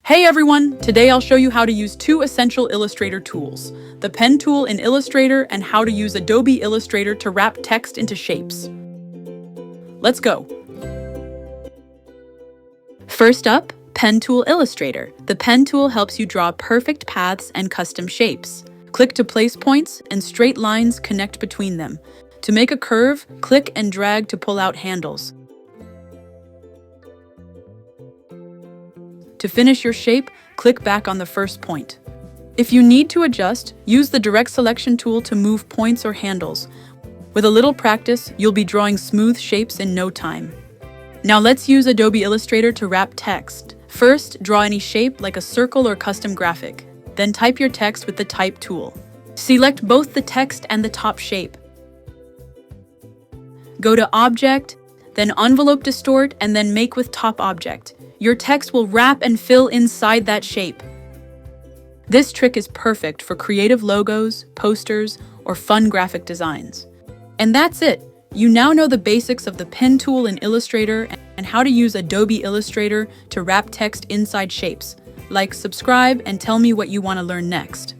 Hey everyone! Today I'll show you how to use two essential Illustrator tools, the pen tool in Illustrator and how to use Adobe Illustrator to wrap text into shapes. Let's go! First up, Pen Tool Illustrator. The pen tool helps you draw perfect paths and custom shapes. Click to place points and straight lines connect between them. To make a curve, click and drag to pull out handles. To finish your shape, click back on the first point. If you need to adjust, use the Direct Selection tool to move points or handles. With a little practice, you'll be drawing smooth shapes in no time. Now let's use Adobe Illustrator to wrap text. First, draw any shape like a circle or custom graphic. Then type your text with the Type tool. Select both the text and the top shape. Go to Object, then Envelope Distort, and then Make with Top Object. Your text will wrap and fill inside that shape. This trick is perfect for creative logos, posters, or fun graphic designs. And that's it! You now know the basics of the pen tool in Illustrator and how to use Adobe Illustrator to wrap text inside shapes. Like, subscribe, and tell me what you want to learn next.